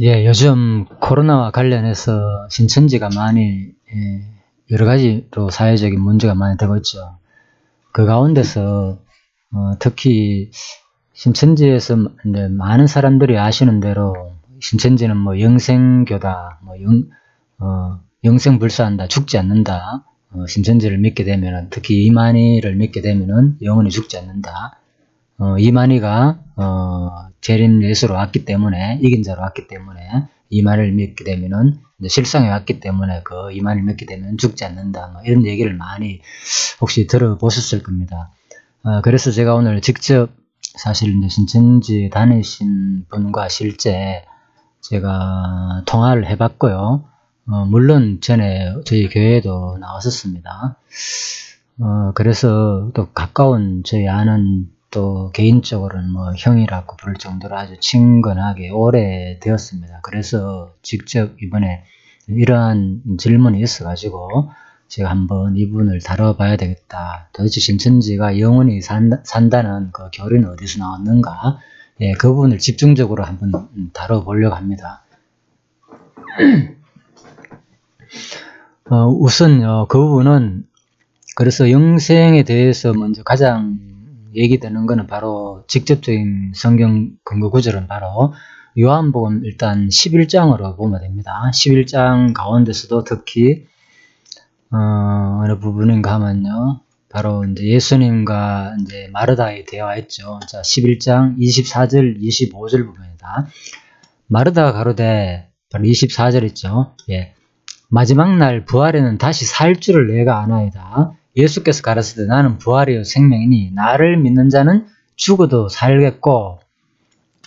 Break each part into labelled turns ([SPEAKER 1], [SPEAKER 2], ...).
[SPEAKER 1] 예, 요즘 코로나와 관련해서 신천지가 많이 여러 가지로 사회적인 문제가 많이 되고 있죠. 그 가운데서 특히 신천지에서 이제 많은 사람들이 아시는 대로 신천지는 뭐 영생교다, 뭐 영생불사한다, 죽지 않는다. 신천지를 믿게 되면은, 특히 이만희를 믿게 되면은 영원히 죽지 않는다. 이만희가 재림 예수로 왔기 때문에, 이긴 자로 왔기 때문에 이만희를 믿게 되면은 이제 실상에 왔기 때문에 그 이만희를 믿게 되면 죽지 않는다. 뭐 이런 얘기를 많이 혹시 들어보셨을 겁니다. 그래서 제가 오늘 직접 사실 이제 신천지 다니신 분과 실제 제가 통화를 해봤고요. 물론 전에 저희 교회에도 나왔었습니다. 그래서 또 가까운 저희 아는 또 개인적으로는 뭐 형이라고 부를 정도로 아주 친근하게 오래되었습니다. 그래서 직접 이번에 이러한 질문이 있어가지고 제가 한번 이분을 다뤄봐야 되겠다. 도대체 신천지가 영원히 산다는 그 교리는 어디서 나왔는가? 예, 그 부분을 집중적으로 한번 다뤄보려고 합니다. 우선 그 부분은 그래서 영생에 대해서 먼저 가장 얘기되는 것은 바로 직접적인 성경 근거 구절은 바로 요한복음 일단 11장으로 보면 됩니다. 11장 가운데서도 특히 어느 부분인가 하면요. 바로 이제 예수님과 이제 마르다에 대화했죠. 자, 11장 24절 25절 부분이다. 마르다가 가로되 바로 24절 있죠. 예. 마지막 날 부활에는 다시 살 줄을 내가 아나이다. 예수께서 가라사대 나는 부활이요 생명이니 나를 믿는 자는 죽어도 살겠고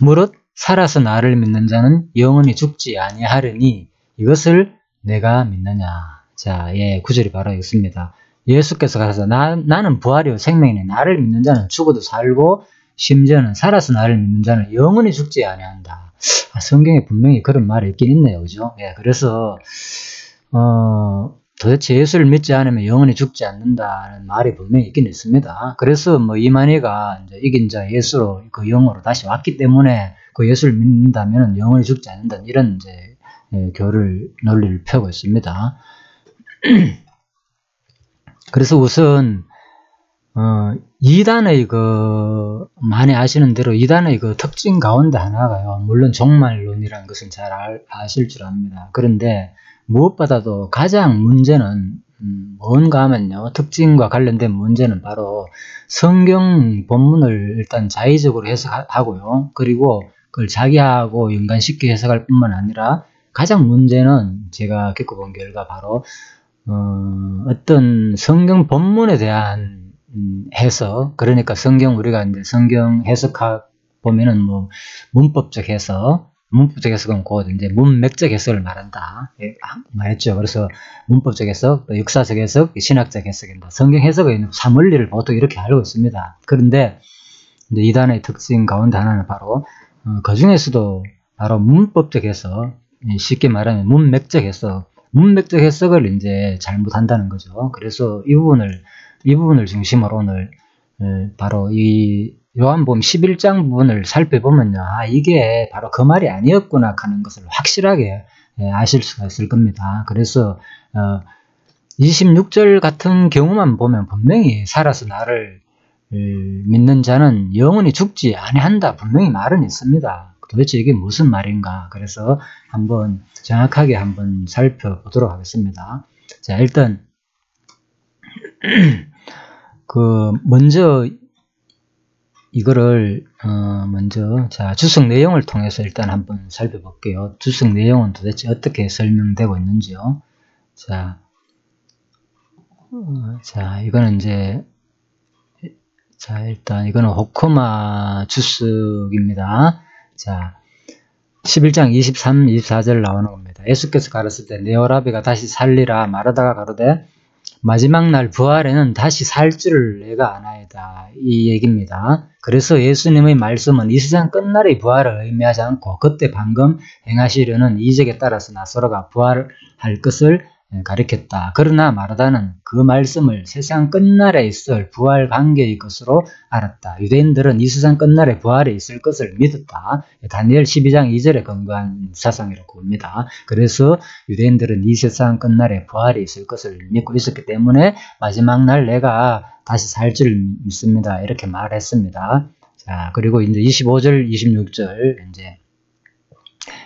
[SPEAKER 1] 무릇 살아서 나를 믿는 자는 영원히 죽지 아니하리니 이것을 내가 믿느냐. 자, 예, 구절이 바로 이것입니다. 예수께서 가라사대 나는 부활이요 생명이니 나를 믿는 자는 죽어도 살고 심지어는 살아서 나를 믿는 자는 영원히 죽지 아니한다. 성경에 분명히 그런 말이 있긴 있네요. 그죠? 예, 그래서 도대체 예수를 믿지 않으면 영원히 죽지 않는다는 말이 분명히 있긴 있습니다. 그래서 뭐 이만희가 이제 이긴 자 예수로 그 영으로 다시 왔기 때문에 그 예수를 믿는다면 영원히 죽지 않는다는 이런 이제 논리를 펴고 있습니다. 그래서 우선 이단의 많이 아시는 대로 이단의 그 특징 가운데 하나가요. 물론 종말론이라는 것은 잘 아실 줄 압니다. 그런데 무엇보다도 가장 문제는 뭔가 하면요. 특징과 관련된 문제는 바로 성경 본문을 일단 자의적으로 해석하고요. 그리고 그걸 자기하고 연관시켜 해석할 뿐만 아니라 가장 문제는 제가 겪어본 결과 바로 어떤 성경 본문에 대한 해석, 그러니까 우리가 이제 성경 해석학 보면은 뭐 문법적 해석은 곧 이제 문맥적 해석을 말한다. 예, 말했죠. 그래서 문법적 해석, 역사적 해석, 신학적 해석입니다. 성경 해석의 사문리를 보통 이렇게 알고 있습니다. 그런데 이제 이단의 특징 가운데 하나는 바로 그 중에서도 바로 문법적 해석, 쉽게 말하면 문맥적 해석을 이제 잘못한다는 거죠. 그래서 이 부분을 중심으로 오늘 바로 이 요한복음 11장 부분을 살펴보면요. 이게 바로 그 말이 아니었구나 하는 것을 확실하게 아실 수가 있을 겁니다. 그래서 26절 같은 경우만 보면 분명히 살아서 나를 믿는 자는 영원히 죽지 아니한다. 분명히 말은 있습니다. 도대체 이게 무슨 말인가? 그래서 한번 정확하게 한번 살펴보도록 하겠습니다. 자, 일단 먼저 이거를 자, 주석 내용을 통해서 일단 한번 살펴볼게요. 주석 내용은 도대체 어떻게 설명되고 있는지요. 자, 이거는 이제 일단 이거는 호코마 주석입니다. 자, 11장 23, 24절 나오는 겁니다. 예수께서 가르치되 네오라비가 다시 살리라. 마르다가 가로되 마지막 날 부활에는 다시 살 줄을 내가 아나이다. 이 얘기입니다. 그래서 예수님의 말씀은 이 세상 끝날의 부활을 의미하지 않고 그때 방금 행하시려는 이적에 따라서 나사로가 부활할 것을 가리켰다. 그러나 마르다는 그 말씀을 세상 끝날에 있을 부활 관계의 것으로 알았다. 유대인들은 이 세상 끝날에 부활에 있을 것을 믿었다. 다니엘 12장 2절에 근거한 사상이라고 봅니다. 그래서 유대인들은 이 세상 끝날에 부활에 있을 것을 믿고 있었기 때문에 마지막 날 내가 다시 살 줄 믿습니다. 이렇게 말했습니다. 자, 그리고 이제 25절, 26절 이제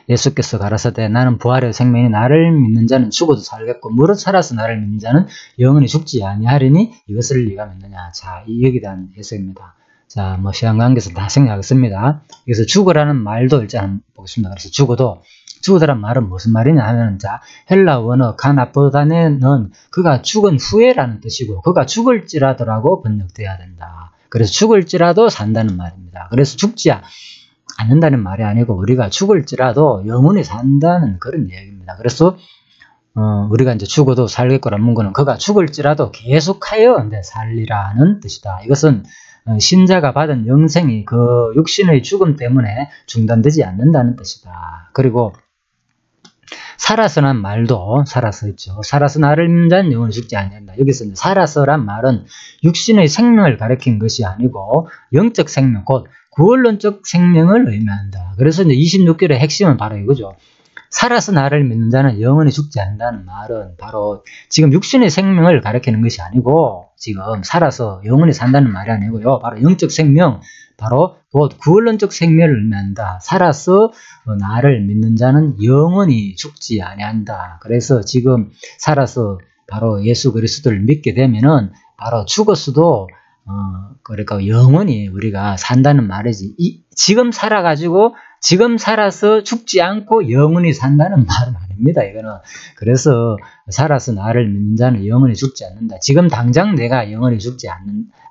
[SPEAKER 1] 예수께서 가라사대 나는 부활의 생명이 나를 믿는 자는 죽어도 살겠고 무릇 살아서 나를 믿는 자는 영원히 죽지 아니하리니 이것을 네가 믿느냐. 자, 이 여기에 대한 해석입니다. 자, 뭐 시간 관계에서 다 생략하겠습니다. 여기서 죽어라는 말도 일단 보겠습니다. 그래서 죽어라는 말은 무슨 말이냐 하면, 자, 헬라 원어 카나포다네는 그가 죽은 후에라는 뜻이고 그가 죽을지라도라고 번역돼야 된다. 그래서 죽을지라도 산다는 말입니다. 그래서 죽지 않는다는 말이 아니고 우리가 죽을지라도 영원히 산다는 그런 얘기입니다. 그래서 우리가 이제 죽어도 살겠거라는 문구는 그가 죽을지라도 계속하여 살리라는 뜻이다. 이것은 신자가 받은 영생이 그 육신의 죽음 때문에 중단되지 않는다는 뜻이다. 그리고 살아서란 말도 살아서 있죠. 살아서 나를 믿는 자는 영원히 죽지 않는다. 여기서 이제 살아서란 말은 육신의 생명을 가리킨 것이 아니고 영적 생명, 곧 구원론적 생명을 의미한다. 그래서 이제 26절의 핵심은 바로 이거죠. 살아서 나를 믿는 자는 영원히 죽지 않는다는 말은 바로 지금 육신의 생명을 가리키는 것이 아니고 지금 살아서 영원히 산다는 말이 아니고요. 바로 영적 생명, 바로 곧 구원론적 생명을 의미한다. 살아서 나를 믿는 자는 영원히 죽지 아니한다. 그래서 지금 살아서 바로 예수 그리스도를 믿게 되면은 바로 죽었어도 그러니까 영원히 우리가 산다는 말이지. 지금 살아가지고 지금 살아서 죽지 않고 영원히 산다는 말은 아닙니다. 이거는. 그래서 살아서 나를 믿는 자는 영원히 죽지 않는다. 지금 당장 내가 영원히 죽지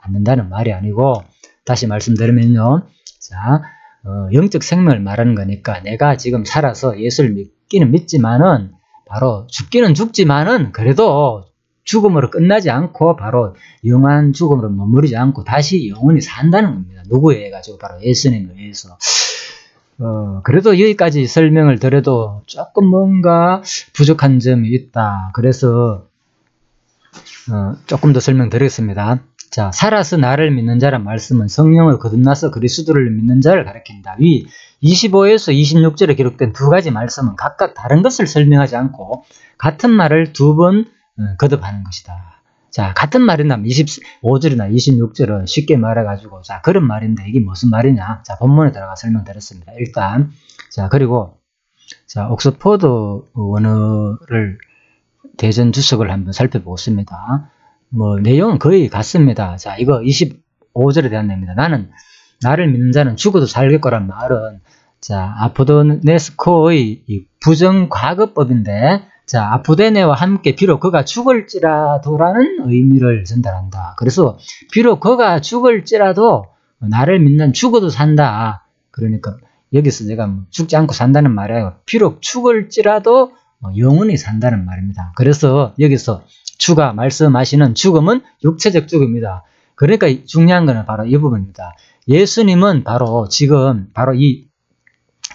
[SPEAKER 1] 않는다는 말이 아니고, 다시 말씀드리면요. 자, 영적 생명을 말하는 거니까 내가 지금 살아서 예수를 믿기는 믿지만은 바로 죽기는 죽지만은 그래도 죽음으로 끝나지 않고 바로 영원한 죽음으로 머무르지 않고 다시 영원히 산다는 겁니다. 누구에 의해 가지고? 바로 예수님에 의해서. 그래도 여기까지 설명을 드려도 조금 뭔가 부족한 점이 있다. 그래서 조금 더 설명드리겠습니다. 자, 살아서 나를 믿는 자란 말씀은 성령을 거듭나서 그리스도를 믿는 자를 가리킨다. 위 25에서 26절에 기록된 두 가지 말씀은 각각 다른 것을 설명하지 않고 같은 말을 두 번 거듭하는 것이다. 자, 같은 말이라면 25절이나 26절은 쉽게 말해가지고, 자, 그런 말인데 이게 무슨 말이냐? 자, 본문에 들어가 설명드렸습니다. 일단, 자, 그리고, 자, 옥스퍼드 원어를 대전 주석을 한번 살펴보겠습니다. 뭐, 내용은 거의 같습니다. 자, 이거 25절에 대한 내용입니다. 나를 믿는 자는 죽어도 살겠거란 말은, 자, 아포도네스코의 부정 과거법인데, 자, 아포데네와 함께 비록 그가 죽을지라도라는 의미를 전달한다. 그래서 비록 그가 죽을지라도 나를 믿는 죽어도 산다. 그러니까 여기서 제가 죽지 않고 산다는 말이 아니고 비록 죽을지라도 영원히 산다는 말입니다. 그래서 여기서 주가 말씀하시는 죽음은 육체적 죽음이다. 그러니까 중요한 것은 바로 이 부분입니다. 예수님은 바로 지금 바로 이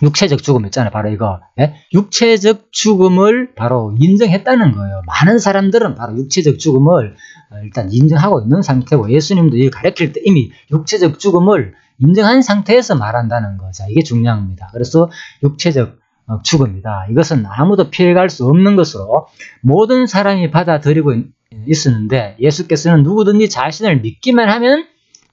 [SPEAKER 1] 육체적 죽음 있잖아요. 바로 이거. 예? 육체적 죽음을 바로 인정했다는 거예요. 많은 사람들은 바로 육체적 죽음을 일단 인정하고 있는 상태고, 예수님도 이 가르칠 때 이미 육체적 죽음을 인정한 상태에서 말한다는 거. 자, 이게 중요합니다. 그래서 육체적 죽음이다. 이것은 아무도 피해갈 수 없는 것으로 모든 사람이 받아들이고 있었는데, 예수께서는 누구든지 자신을 믿기만 하면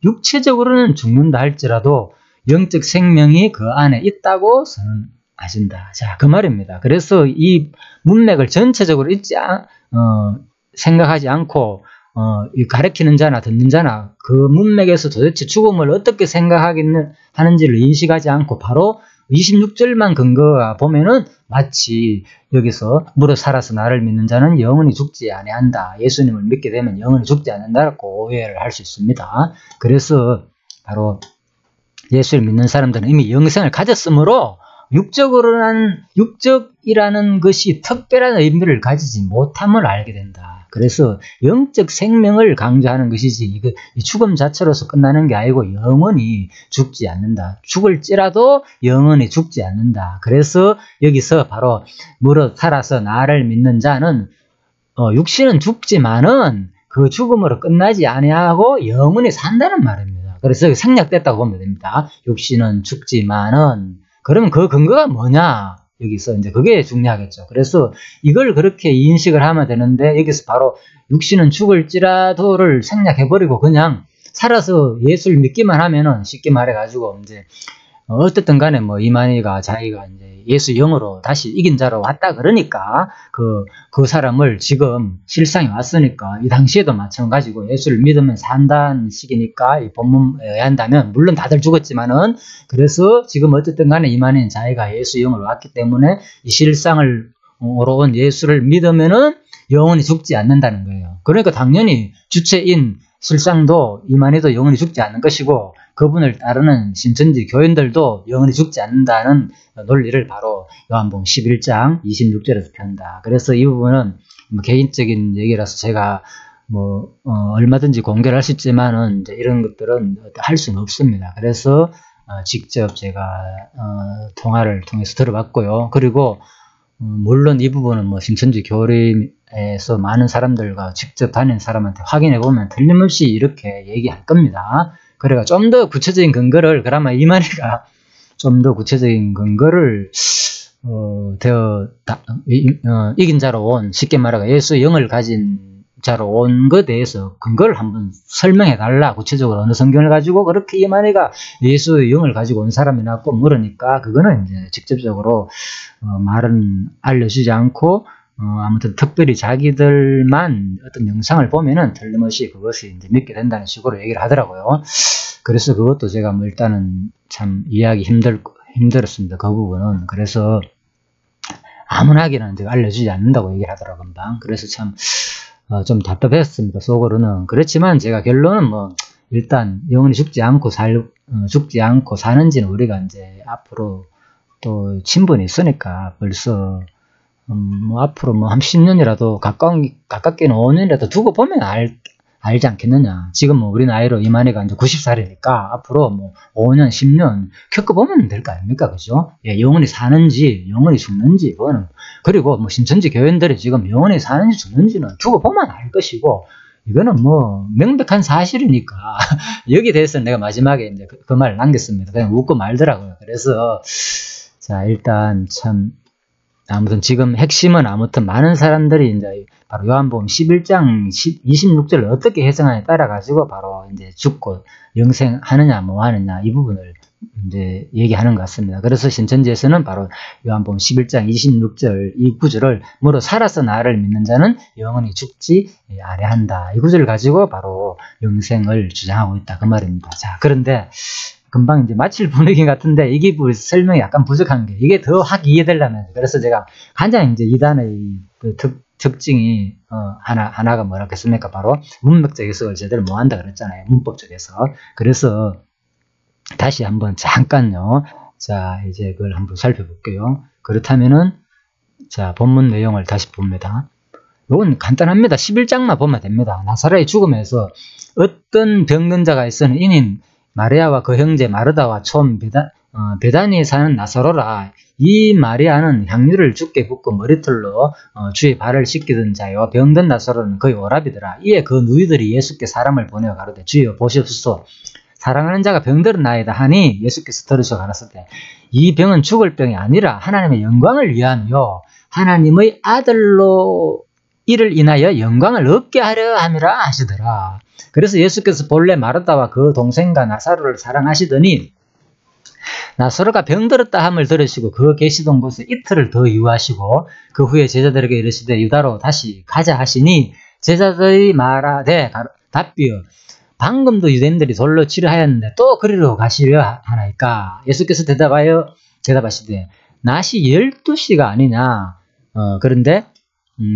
[SPEAKER 1] 육체적으로는 죽는다 할지라도 영적 생명이 그 안에 있다고 선언하신다. 자, 그 말입니다. 그래서 이 문맥을 전체적으로 생각하지 않고 가르치는 자나 듣는 자나 그 문맥에서 도대체 죽음을 어떻게 하는지를 인식하지 않고 바로 26절만 근거가 보면은 마치 여기서 무릇 살아서 나를 믿는 자는 영원히 죽지 아니한다. 예수님을 믿게 되면 영원히 죽지 않는다고 오해를 할 수 있습니다. 그래서 바로 예수를 믿는 사람들은 이미 영생을 가졌으므로 육적이라는 것이 특별한 의미를 가지지 못함을 알게 된다. 그래서 영적 생명을 강조하는 것이지 이 죽음 자체로서 끝나는 게 아니고 영원히 죽지 않는다. 죽을지라도 영원히 죽지 않는다. 그래서 여기서 바로 무릇 살아서 나를 믿는 자는 육신은 죽지만은 그 죽음으로 끝나지 아니하고 영원히 산다는 말입니다. 그래서 생략됐다고 보면 됩니다. 육신은 죽지만은, 그러면 그 근거가 뭐냐? 여기서 이제 그게 중요하겠죠. 그래서 이걸 그렇게 인식을 하면 되는데, 여기서 바로 육신은 죽을지라도를 생략해버리고 그냥 살아서 예수를 믿기만 하면은, 쉽게 말해가지고 이제 어쨌든 간에 뭐 이만희가 자기가 이제 예수 영으로 다시 이긴 자로 왔다 그러니까 그 사람을 지금 실상이 왔으니까 이 당시에도 마찬가지고 예수를 믿으면 산다는 식이니까 이 본문에 의한다면 물론 다들 죽었지만은, 그래서 지금 어쨌든 간에 이만희는 자기가 예수 영으로 왔기 때문에 이 실상을 오러온 예수를 믿으면은 영원히 죽지 않는다는 거예요. 그러니까 당연히 주체인 실상도 이만희도 영원히 죽지 않는 것이고, 그분을 따르는 신천지 교인들도 영원히 죽지 않는다는 논리를 바로 요한복음 11장 26절에서 편다. 그래서 이 부분은 뭐 개인적인 얘기라서 제가 얼마든지 공개를 할 수 있지만은 이제 이런 것들은 할 수는 없습니다. 그래서 직접 제가 통화를 통해서 들어봤고요. 그리고 물론 이 부분은 뭐 신천지 교림에서 많은 사람들과 직접 다니는 사람한테 확인해 보면 틀림없이 이렇게 얘기할 겁니다. 그래가 좀 더 구체적인 근거를, 그나마 이만희가 좀 더 구체적인 근거를 이긴 자로 온, 쉽게 말하고 예수 영을 가진 자로 온 것에 대해서 근거를 한번 설명해 달라. 구체적으로 어느 성경을 가지고 그렇게 이만희가 예수 영을 가지고 온 사람이나 꼭 물으니까, 그거는 이제 직접적으로 말은 알려주지 않고 아무튼 특별히 자기들만 어떤 영상을 보면은 틀림없이 그것이 이제 믿게 된다는 식으로 얘기를 하더라고요. 그래서 그것도 제가 뭐 일단은 참 이해하기 힘들었습니다. 그 부분은. 그래서 아무나게는 알려주지 않는다고 얘기를 하더라고요, 금방. 그래서 참 좀 답답했습니다, 속으로는. 그렇지만 제가 결론은 일단 영원히 죽지 않고 사는지는 우리가 이제 앞으로 또 친분이 있으니까 벌써 앞으로 한 10년이라도 가깝게는 5년이라도 두고 보면 알지 않겠느냐. 지금 우리 나이로 이만희가 이제 90살이니까 앞으로 5년, 10년 겪어보면 될 거 아닙니까? 그죠? 예, 영원히 사는지, 영원히 죽는지, 그거는. 그리고 신천지 교인들이 지금 영원히 사는지 죽는지는 두고 보면 알 것이고, 이거는 명백한 사실이니까. 여기에 대해서는 내가 마지막에 이제 그 말을 남겼습니다. 그냥 웃고 말더라고요. 그래서, 자, 일단 아무튼 지금 핵심은 아무튼 많은 사람들이 이제 바로 요한복음 11장 26절을 어떻게 해석하냐에 따라 가지고 바로 이제 죽고 영생하느냐 하느냐 이 부분을 이제 얘기하는 것 같습니다. 그래서 신천지에서는 바로 요한복음 11장 26절 이 구절을 무릇 살아서 나를 믿는 자는 영원히 죽지 아니한다. 이 구절을 가지고 바로 영생을 주장하고 있다. 그 말입니다. 자, 그런데 금방 이제 마칠 분위기 같은데 이게 설명이 약간 부족한 게, 이게 더 확 이해되려면, 그래서 제가 가장 이제 이단의 그 특징이 하나가 뭐라겠습니까? 바로 문맥적 해석을 제대로 못 한다 그랬잖아요. 문법적 해석. 그래서 다시 한번 잠깐요. 자, 이제 그걸 한번 살펴볼게요. 그렇다면은 자, 본문 내용을 다시 봅니다. 이건 간단합니다. 11장만 보면 됩니다. 나사로의 죽음에서 어떤 병든 자가 있으니 이는 마리아와 그 형제 마르다와 촌 베다니에 사는 나사로라. 이 마리아는 향유를 죽게 붓고 머리털로 주의 발을 씻기던 자요, 병든 나사로는 그의 오라비더라. 이에 그 누이들이 예수께 사람을 보내어 가로되 주여 보시옵소서, 사랑하는 자가 병들었나이다 하니 예수께서 들으셔 가라사대 이 병은 죽을 병이 아니라 하나님의 영광을 위하며 하나님의 아들로 이를 인하여 영광을 얻게 하려 함이라 하시더라. 그래서 예수께서 본래 마르다와 그 동생과 나사로를 사랑하시더니 나사로가 병들었다 함을 들으시고 그 계시던 곳에 이틀을 더 유하시고 그 후에 제자들에게 이르시되 유다로 다시 가자 하시니 제자들이 말하되 답비어 방금도 유대인들이 돌로 치료하였는데 또 그리로 가시려 하나이까. 예수께서 대답하시되 낮이 12시가 아니냐. 그런데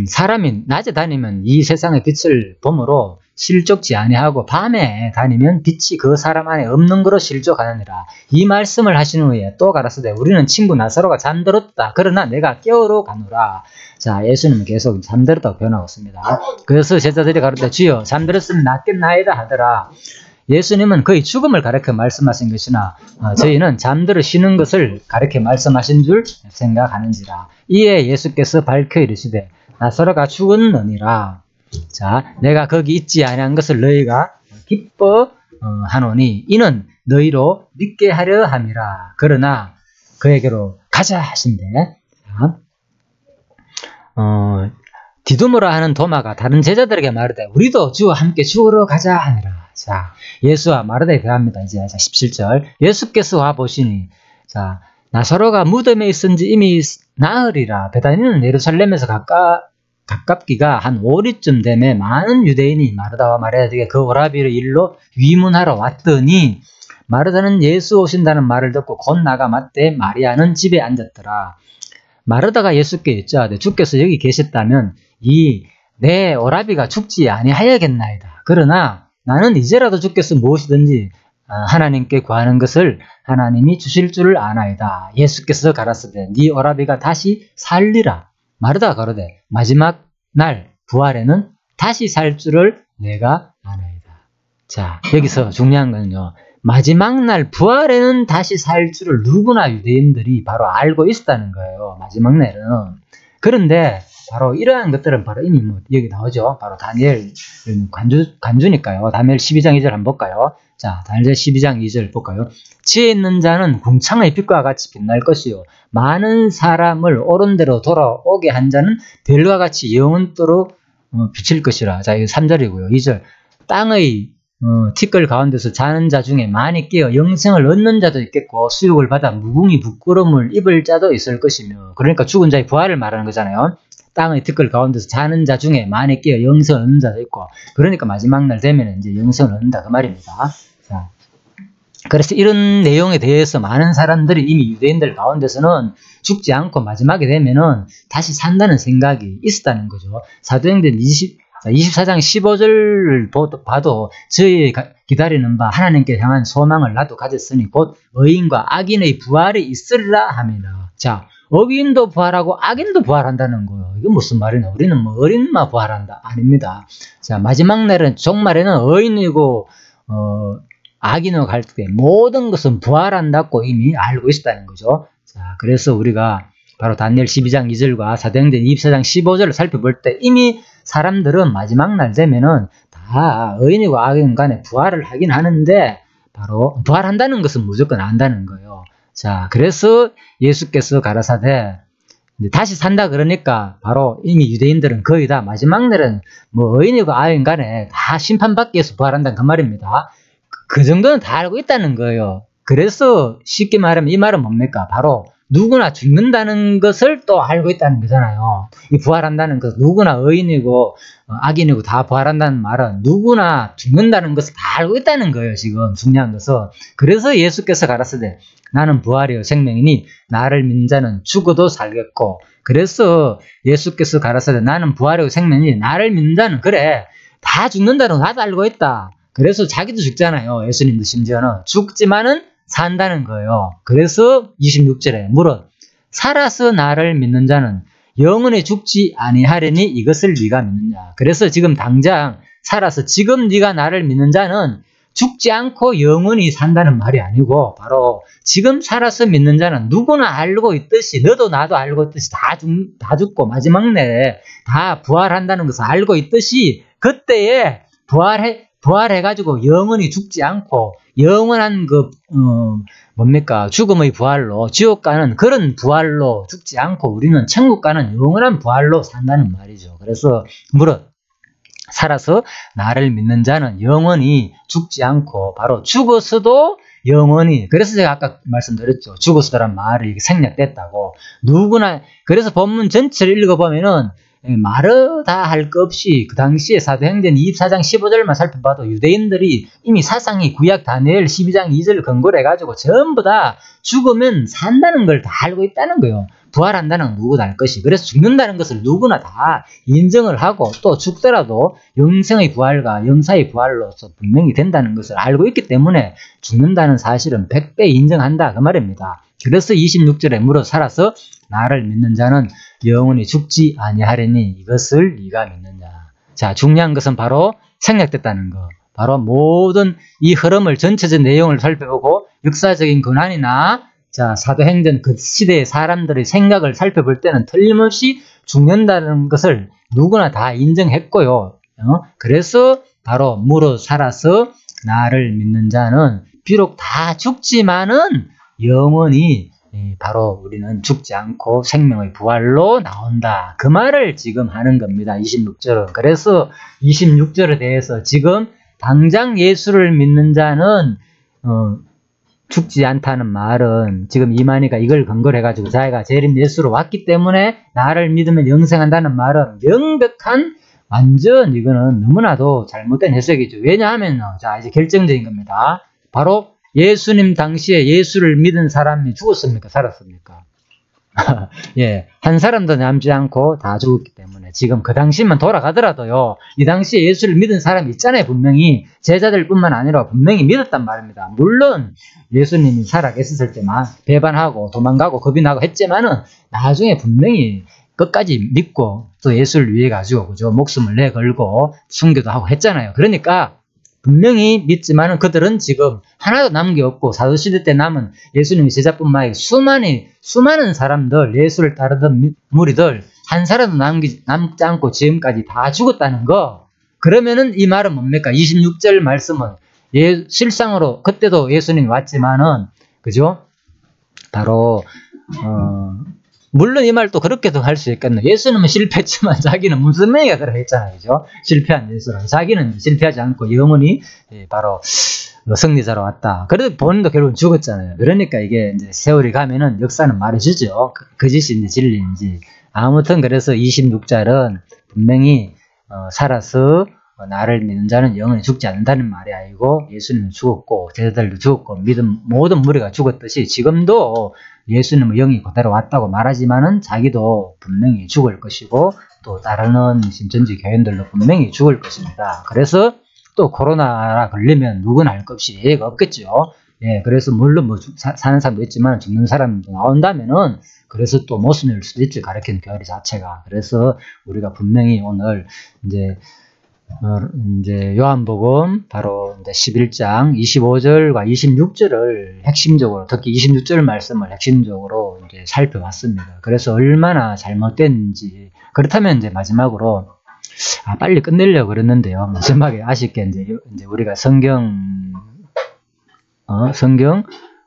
[SPEAKER 1] 사람이 낮에 다니면 이 세상의 빛을 보므로 실족지 아니하고 밤에 다니면 빛이 그 사람 안에 없는 거로 실족하느니라. 이 말씀을 하신 후에 또 가라사대 우리는 친구 나사로가 잠들었다. 그러나 내가 깨우러 가노라. 자, 예수님은 계속 잠들었다고 표현하고 있습니다. 그래서 제자들이 가로되 주여 잠들었으면 낫겠나이다 하더라. 예수님은 그의 죽음을 가르쳐 말씀하신 것이나 저희는 잠들어 쉬는 것을 가르쳐 말씀하신 줄 생각하는지라. 이에 예수께서 밝혀 이르시되 나사로가 죽었느니라. 자, 내가 거기 있지 아니한 것을 너희가 기뻐 하노니 이는 너희로 믿게 하려 함이라. 그러나 그에게로 가자 하신대. 자, 디두모라 하는 도마가 다른 제자들에게 말하되 우리도 주와 함께 죽으러 가자 하니라. 자, 예수와 마르다에 대합니다. 이제 17절. 예수께서 와 보시니, 자, 나사로가 무덤에 있은지 이미 나으리라. 베다니는 예루살렘에서 가깝기가 한 5리쯤 되매 많은 유대인이 마르다와 마리아에게 그 오라비를 일로 위문하러 왔더니 마르다는 예수 오신다는 말을 듣고 곧 나가 맞대 마리아는 집에 앉았더라. 마르다가 예수께 여짜하되 주께서 여기 계셨다면 내 오라비가 죽지 아니하여겠나이다. 그러나 나는 이제라도 주께서 무엇이든지 하나님께 구하는 것을 하나님이 주실 줄을 아나이다. 예수께서 가라사대 네 오라비가 다시 살리라. 마르다가 가로되 마지막 날 부활에는 다시 살 줄을 내가 아나이다. 자, 여기서 중요한 건요. 마지막 날 부활에는 다시 살 줄을 누구나 유대인들이 바로 알고 있었다는 거예요. 마지막 날은. 그런데 바로 이러한 것들은 바로 이미 여기 나오죠. 바로 다니엘 간주니까요. 다니엘 12장 2절 한번 볼까요? 자, 다니엘 12장 2절 볼까요? 지혜 있는 자는 궁창의 빛과 같이 빛날 것이요 많은 사람을 옳은 대로 돌아오게 한 자는 별과 같이 영원토록 비칠 것이라. 자, 이거 3절이고요. 2절. 땅의 티끌 가운데서 자는 자 중에 많이 깨어 영생을 얻는 자도 있겠고 수욕을 받아 무궁히 부끄러움을 입을 자도 있을 것이며. 그러니까 죽은 자의 부활을 말하는 거잖아요. 땅의 티끌 가운데서 자는 자 중에 많이 깨어 영생을 얻는 자도 있고, 그러니까 마지막 날 되면 이제 영생을 얻는다 그 말입니다. 자, 그래서 이런 내용에 대해서 많은 사람들이 이미 유대인들 가운데서는 죽지 않고 마지막에 되면은 다시 산다는 생각이 있었다는 거죠. 사도행전 24장 15절을 봐도 저희 기다리는 바 하나님께 향한 소망을 나도 가졌으니 곧 의인과 악인의 부활이 있으리라 하미라. 자, 의인도 부활하고 악인도 부활한다는 거예요. 이게 무슨 말이냐? 우리는 뭐 의인만 부활한다? 아닙니다. 자, 마지막 날은 종말에는 의인이고 악인으로 갈 때 모든 것은 부활한다고 이미 알고 있었다는 거죠. 자, 그래서 우리가 바로 다니엘 12장 2절과 사도행전 24장 15절을 살펴볼 때 이미 사람들은 마지막 날 되면은 다 의인이고 악인 간에 부활을 하긴 하는데 바로 부활한다는 것은 무조건 안다는 거예요. 자, 그래서 예수께서 가라사대 다시 산다 그러니까 바로 이미 유대인들은 거의 다 마지막 날은 뭐 의인이고 악인 간에 다 심판받기 위해서 부활한다는 그 말입니다. 그 정도는 다 알고 있다는 거예요. 그래서 쉽게 말하면 이 말은 뭡니까? 바로 누구나 죽는다는 것을 또 알고 있다는 거잖아요. 이 부활한다는 것, 누구나 의인이고 악인이고 다 부활한다는 말은 누구나 죽는다는 것을 다 알고 있다는 거예요. 지금 중요한 것은. 그래서 예수께서 가라사대 나는 부활이요 생명이니 나를 믿는 자는 죽어도 살겠고, 그래서 예수께서 가라사대 나는 부활이요 생명이니 나를 믿는 자는 그래 다 죽는다는 거 나도 알고 있다. 그래서 자기도 죽잖아요. 예수님도 심지어는 죽지만은 산다는 거예요. 그래서 26절에 물어 살아서 나를 믿는 자는 영원히 죽지 아니하려니 이것을 네가 믿느냐. 그래서 지금 당장 살아서 지금 네가 나를 믿는 자는 죽지 않고 영원히 산다는 말이 아니고 바로 지금 살아서 믿는 자는 누구나 알고 있듯이 너도 나도 알고 있듯이 다 죽고 마지막 날에 다 부활한다는 것을 알고 있듯이 그때에 부활해가지고 영원히 죽지 않고 영원한 죽음의 부활로 지옥 가는 그런 부활로 죽지 않고 우리는 천국 가는 영원한 부활로 산다는 말이죠. 그래서 살아서 나를 믿는 자는 영원히 죽지 않고 바로 죽었어도 영원히, 그래서 제가 아까 말씀드렸죠. 죽었어도란 말이 생략됐다고. 누구나, 그래서 본문 전체를 읽어보면은 마르다 할 것 없이 그 당시에 사도행전 24장 15절만 살펴봐도 유대인들이 이미 사상이 구약 다니엘 12장 2절 근거로 해가지고 전부 다 죽으면 산다는 걸 다 알고 있다는 거예요. 부활한다는 건 누구도 알 것이. 그래서 죽는다는 것을 누구나 다 인정을 하고 또 죽더라도 영생의 부활과 영사의 부활로서 분명히 된다는 것을 알고 있기 때문에 죽는다는 사실은 100배 인정한다 그 말입니다. 그래서 26절에 물어 살아서 나를 믿는 자는 영원히 죽지 아니하려니 이것을 네가 믿느냐. 자, 중요한 것은 바로 생략됐다는 거. 바로 모든 이 흐름을 전체적 내용을 살펴보고 역사적인 근원이나 자, 사도행전 그 시대의 사람들의 생각을 살펴볼 때는 틀림없이 죽는다는 것을 누구나 다 인정했고요. 그래서 바로 무릇 살아서 나를 믿는 자는 비록 다 죽지만은 영원히 바로 우리는 죽지 않고 생명의 부활로 나온다. 그 말을 지금 하는 겁니다. 26절은. 그래서 26절에 대해서 지금 당장 예수를 믿는 자는 죽지 않다는 말은 지금 이만희가 이걸 근거로 해가지고 자기가 재림 예수로 왔기 때문에 나를 믿으면 영생한다는 말은 명백한 완전 이거는 너무나도 잘못된 해석이죠. 왜냐하면 자 이제 결정적인 겁니다. 바로 예수님 당시에 예수를 믿은 사람이 죽었습니까? 살았습니까? 예, 한 사람도 남지 않고 다 죽었기 때문에 지금 그 당시만 돌아가더라도요. 이 당시에 예수를 믿은 사람이 있잖아요. 분명히 제자들뿐만 아니라 분명히 믿었단 말입니다. 물론 예수님이 살아계셨을 때만 배반하고 도망가고 겁이 나고 했지만은 나중에 분명히 끝까지 믿고 또 예수를 위해 가지고 그죠? 목숨을 내걸고 순교도 하고 했잖아요. 그러니까 분명히 믿지만은 그들은 지금 하나도 남은 게 없고 사도시대 때 남은 예수님의 제자뿐만 아니라 수많은 사람들, 예수를 따르던 무리들 한 사람도 남지 않고 지금까지 다 죽었다는 거. 그러면은 이 말은 뭡니까? 26절 말씀은 실상으로 그때도 예수님이 왔지만은 그죠? 바로 물론 이 말도 그렇게도 할 수 있겠네. 예수님은 실패했지만 자기는 무슨 명예가 들어있잖아요. 그죠? 실패한 예수는. 자기는 실패하지 않고 영원히 바로 승리자로 왔다. 그래도 본인도 결국은 죽었잖아요. 그러니까 이게 이제 세월이 가면은 역사는 말해주죠. 거짓인지 진리인지. 아무튼 그래서 26절은 분명히 살아서 나를 믿는 자는 영원히 죽지 않는다는 말이 아니고 예수님은 죽었고 제자들도 죽었고 믿은 모든 무리가 죽었듯이 지금도 예수님은 영이 그대로 왔다고 말하지만은 자기도 분명히 죽을 것이고 또 따르는 신천지 교인들도 분명히 죽을 것입니다. 그래서 또 코로나라 걸리면 누구나 할 것 없이 예외가 없겠죠. 예, 그래서 물론 뭐 사는 사람도 있지만 죽는 사람도 나온다면은 그래서 또 모순일 수도 있지 가르치는 교리 자체가. 그래서 우리가 분명히 오늘 이제 요한복음 바로 이제 11장 25절과 26절을 핵심적으로 특히 26절 말씀을 핵심적으로 이제 살펴봤습니다. 그래서 얼마나 잘못됐는지 그렇다면 이제 마지막으로 빨리 끝내려고 그랬는데요. 마지막에 아쉽게 이제 우리가 성경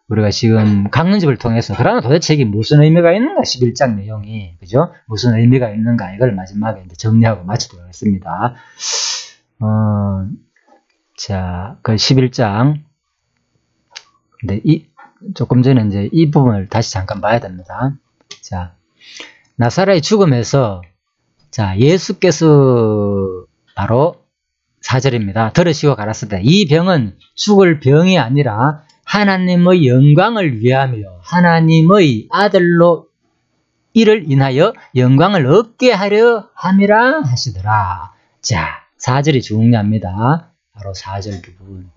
[SPEAKER 1] 우리가 지금 강론집을 통해서 그러나 도대체 이게 무슨 의미가 있는가 11장 내용이 그죠? 무슨 의미가 있는가 이걸 마지막에 이제 정리하고 마치도록 하겠습니다. 자, 그 11장 근데 조금 전에 이제 이 부분을 다시 잠깐 봐야 됩니다. 자, 나사렛의 죽음에서 자, 예수께서 바로 4절입니다. 들으시고 가라사대 이 병은 죽을 병이 아니라 하나님의 영광을 위하며 하나님의 아들로 이를 인하여 영광을 얻게 하려 함이라 하시더라. 자, 4절이 중요합니다. 바로 4절 부분.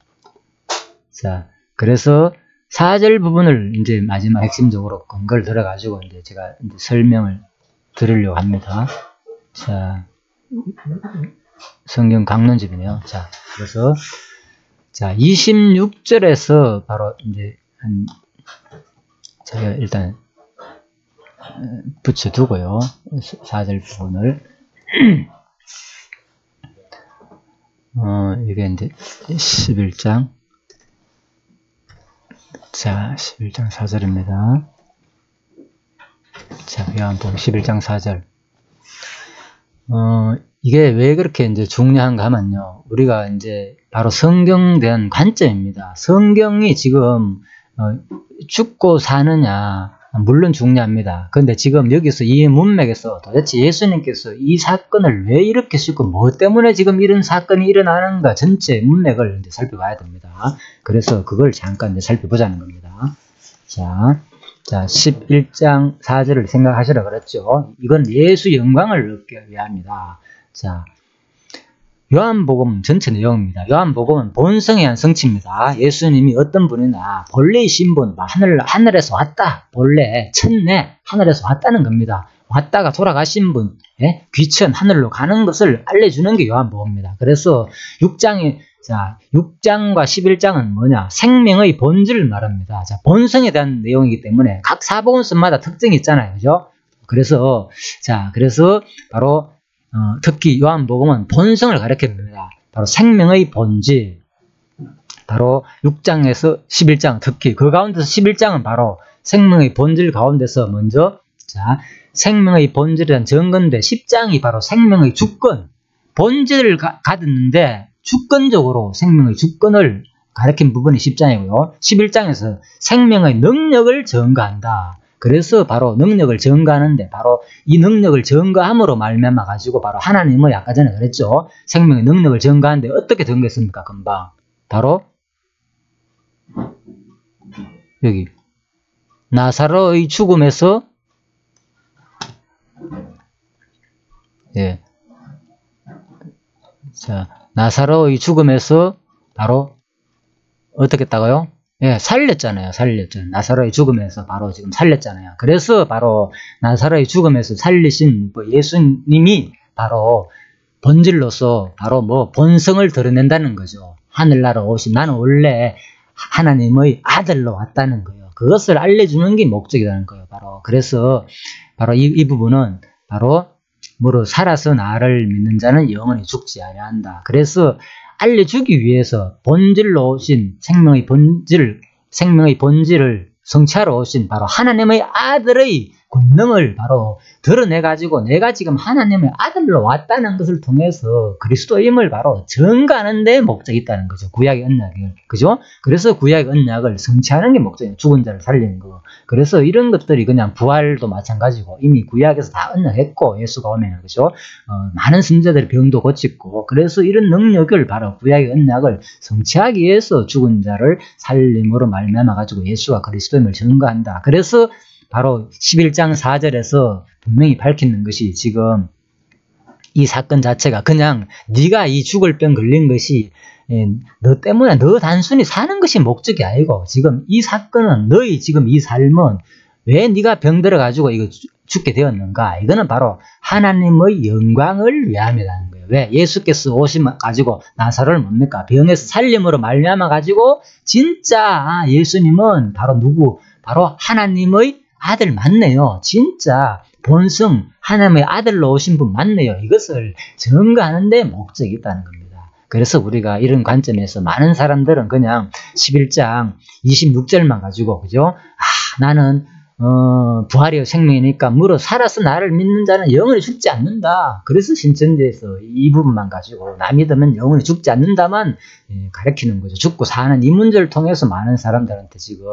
[SPEAKER 1] 자, 그래서 4절 부분을 이제 마지막 핵심적으로 근거를 들어가지고 이제 제가 이제 설명을 드리려고 합니다. 자, 성경 강론집이네요. 자, 그래서 자, 26절에서 바로 이제 제가 일단 붙여두고요. 4절 부분을 이게 이제 11장 자, 11장 4절입니다. 자, 요한복음 11장 4절 이게 왜 그렇게 이제 중요한가 하면요. 우리가 이제 바로 성경에 대한 관점입니다. 성경이 지금 죽고 사느냐 물론 중요합니다. 그런데 지금 여기서 이 문맥에서 도대체 예수님께서 이 사건을 왜 이렇게 쓰고 뭐 때문에 지금 이런 사건이 일어나는가 전체 문맥을 이제 살펴봐야 됩니다. 그래서 그걸 잠깐 이제 살펴보자는 겁니다. 자, 11장 4절을 생각하시라 그랬죠. 이건 예수 영광을 얻기 위함이다. 자, 요한복음 전체 내용입니다. 요한복음은 본성에 의한 성취입니다. 예수님이 어떤 분이나 본래의 신분, 하늘에서 왔다. 본래, 첫내, 하늘에서 왔다는 겁니다. 왔다가 돌아가신 분, 귀천, 하늘로 가는 것을 알려주는 게 요한복음입니다. 그래서 6장과 11장은 뭐냐? 생명의 본질을 말합니다. 자, 본성에 대한 내용이기 때문에 각 사복음서마다 특징이 있잖아요. 그죠? 그래서 바로 특히 요한복음은 본성을 가리킵니다. 바로 생명의 본질. 바로 6장에서 11장, 특히 그 가운데서 11장은 바로 생명의 본질 가운데서 먼저 생명의 본질이란 증거인데 10장이 바로 생명의 주권, 본질을 가졌는데 주권적으로 생명의 주권을 가리킨 부분이 10장이고요. 11장에서 생명의 능력을 증거한다. 그래서 바로 능력을 증거하는데 바로 이 능력을 증거함으로 말미암아 가지고 바로 하나님의 아까 전에 그랬죠. 생명의 능력을 증거하는데 어떻게 증거했습니까? 금방 바로 여기 나사로의 죽음에서 나사로의 죽음에서 바로 어떻게 했다고요? 살렸잖아요. 나사로의 죽음에서 바로 지금 살렸잖아요. 그래서 바로 나사로의 죽음에서 살리신 예수님이 바로 본질로서 바로 본성을 드러낸다는 거죠. 하늘나라 오신 나는 원래 하나님의 아들로 왔다는 거예요. 그것을 알려주는 게 목적이라는 거예요. 그래서 바로 이 부분은 바로 살아서 나를 믿는 자는 영원히 죽지 아니한다. 그래서 알려주기 위해서 본질로 오신 생명의 본질을 성취하러 오신 바로 하나님의 아들의 권능을 바로 드러내가지고 내가 지금 하나님의 아들로 왔다는 것을 통해서 그리스도임을 바로 증거하는 데 목적이 있다는 거죠. 구약의 언약을. 그죠? 그래서 구약의 언약을 성취하는 게 목적이에요. 죽은 자를 살리는 거. 그래서 이런 것들이 그냥 부활도 마찬가지고 이미 구약에서 다 언약했고 예수가 오면 그죠? 많은 선지자들이 병도 고쳤고 그래서 이런 능력을 바로 구약의 언약을 성취하기 위해서 죽은 자를 살림으로 말미암아 가지고 예수가 그리스도임을 증거한다. 그래서 바로 11장 4절에서 분명히 밝히는 것이 지금 이 사건 자체가 그냥 네가 이 죽을 병 걸린 것이 너 때문에 너 단순히 사는 것이 목적이 아니고 지금 이 사건은 너희 지금 이 삶은 왜 네가 병 들어가지고 이거 죽게 되었는가? 이거는 바로 하나님의 영광을 위함이라는 거예요. 왜? 예수께서 오시면 가지고 나사로를 뭡니까? 병에서 살림으로 말미암아 가지고 진짜 예수님은 바로 누구? 바로 하나님의 아들 맞네요. 진짜 본성 하나님의 아들로 오신 분 맞네요. 이것을 증거하는 데 목적이 있다는 겁니다. 그래서 우리가 이런 관점에서 많은 사람들은 그냥 11장 26절만 가지고 그죠? 나는 부활이요 생명이니까 살아서 나를 믿는 자는 영원히 죽지 않는다. 그래서 신천지에서 이 부분만 가지고 나 믿으면 영원히 죽지 않는다만 가르치는 거죠. 죽고 사는 이 문제를 통해서 많은 사람들한테 지금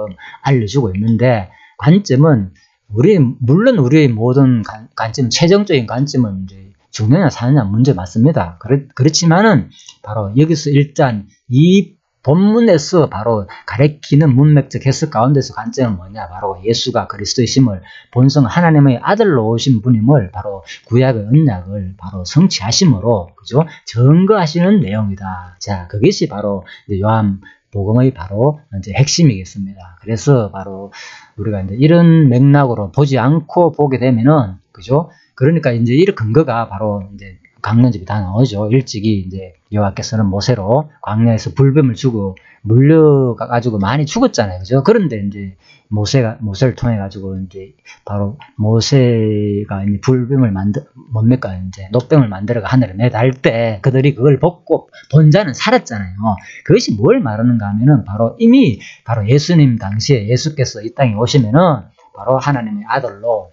[SPEAKER 1] 알려주고 있는데 관점은 물론 우리의 모든 관점, 최종적인 관점은 이제 죽느냐 사느냐 문제 맞습니다. 그렇지만은 바로 여기서 일단 이 본문에서 바로 가리키는 문맥적 해석 가운데서 관점은 뭐냐? 바로 예수가 그리스도이심을 본성 하나님의 아들로 오신 분임을 바로 구약의 언약을 바로 성취하심으로 그죠? 증거하시는 내용이다. 자, 그것이 바로 요한 복음의 바로 이제 핵심이겠습니다. 그래서 바로 우리가 이제 이런 맥락으로 보지 않고 보게 되면은 그죠? 그러니까 이제 이 근거가 바로 이제 강론집이 다 나오죠. 일찍이 이제 여호와께서는 모세로 광야에서 불뱀을 주고 물려가지고 많이 죽었잖아요. 그죠? 그런데 이제 모세를 통해 가지고 이제 바로 모세가 이제 불뱀을 뭡니까? 이제 노뱀을 만들어가 하늘에 매달 때 그들이 그걸 벗고 본 자는 살았잖아요. 그것이 뭘 말하는가 하면은 바로 이미 바로 예수님 당시에 예수께서 이 땅에 오시면은 바로 하나님의 아들로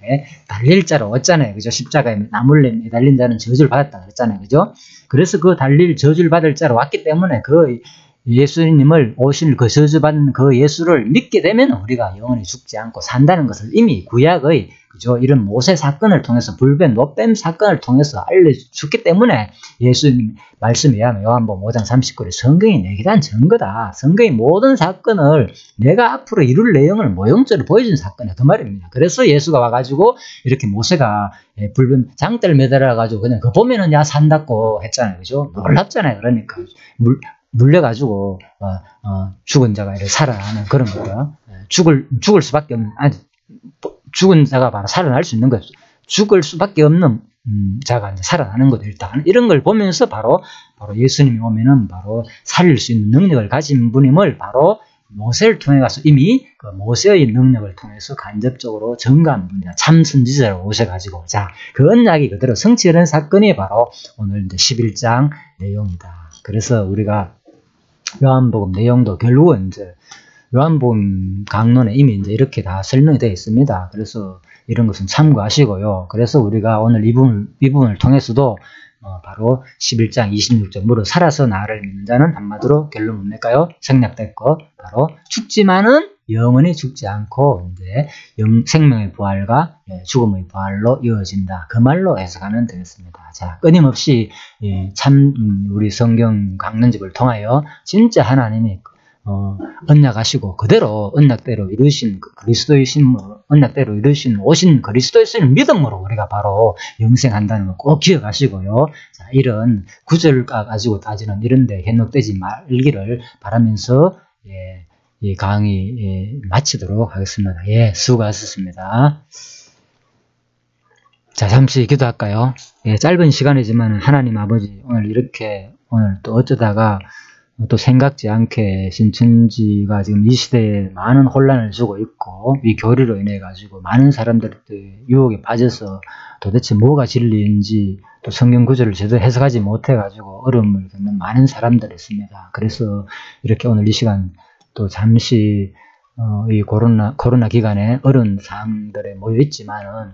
[SPEAKER 1] 달릴 자로 왔잖아요. 그죠? 십자가에 나물에 매달린 자는 저주를 받았다 그랬잖아요. 그죠? 그래서 그 달릴 저주를 받을 자로 왔기 때문에 그 예수님을 오실 그 저주받은 그 예수를 믿게 되면 우리가 영원히 죽지 않고 산다는 것을 이미 구약의 그죠? 이런 모세 사건을 통해서 불뱀, 노뱀 사건을 통해서 알려줬기 때문에 예수님 말씀에 의하면 요한복음 5장 39절에 성경이 내게 대한 증거다. 성경의 모든 사건을 내가 앞으로 이룰 내용을 모형적으로 보여준 사건이야. 그 말입니다. 그래서 예수가 와가지고 이렇게 모세가 불뱀 장대를 매달아가지고 그냥 그 보면은 야 산다고 했잖아요. 그죠? 놀랍잖아요. 그러니까 물려가지고 죽은 자가 이렇게 살아나는 그런 거예요. 죽을 수밖에 없는 죽은 자가 바로 살아날 수 있는 거죠. 죽을 수밖에 없는 자가 이제 살아나는 거죠. 일단 이런 걸 보면서 바로 예수님이 오면은 바로 살릴 수 있는 능력을 가진 분임을 바로 모세를 통해 가서 이미 그 모세의 능력을 통해서 간접적으로 증거한 분이다. 참 선지자로 오셔가지고 자, 그 언약이 그대로 성취된 사건이 바로 오늘 이제 11장 내용이다. 그래서 우리가 요한복음 내용도 결국은 이제 요한복음 강론에 이미 이제 이렇게 다 설명이 되어 있습니다. 그래서 이런 것은 참고하시고요. 그래서 우리가 오늘 이 부분을 통해서도 바로 11장 26절 무릇 살아서 나를 믿는 자는 한마디로 결론 뭡니까요? 생략됐고 바로 죽지만은 영원히 죽지 않고 이제 생명의 부활과 죽음의 부활로 이어진다. 그 말로 해석하면 되겠습니다. 자, 끊임없이 우리 성경 강론집을 통하여 진짜 하나님이 언약하시고 그대로 언약대로 이루신 그리스도이신 언약대로 이루신 오신 그리스도이신 믿음으로 우리가 바로 영생한다는 거 꼭 기억하시고요. 자, 이런 구절과 가지고 따지는 이런데 현혹되지 말기를 바라면서 이 강의 마치도록 하겠습니다. 수고하셨습니다. 자, 잠시 기도할까요? 짧은 시간이지만 하나님 아버지 오늘 또 어쩌다가 또 생각지 않게 신천지가 지금 이 시대에 많은 혼란을 주고 있고 이 교리로 인해 가지고 많은 사람들이 유혹에 빠져서 도대체 뭐가 진리인지 또 성경 구절을 제대로 해석하지 못해 가지고 어려움을 겪는 많은 사람들이 있습니다. 그래서 이렇게 오늘 이 시간 또 잠시 이 코로나 기간에 어려운 사항들에 모여 있지만은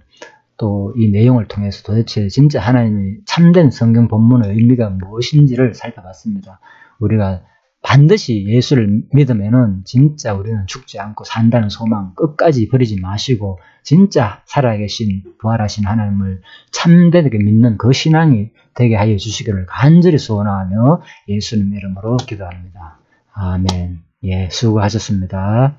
[SPEAKER 1] 또 이 내용을 통해서 도대체 진짜 하나님의 참된 성경 본문의 의미가 무엇인지를 살펴봤습니다. 우리가 반드시 예수를 믿으면은 진짜 우리는 죽지 않고 산다는 소망 끝까지 버리지 마시고 진짜 살아계신 부활하신 하나님을 참되게 믿는 그 신앙이 되게 하여 주시기를 간절히 소원하며 예수님의 이름으로 기도합니다. 아멘. 수고하셨습니다.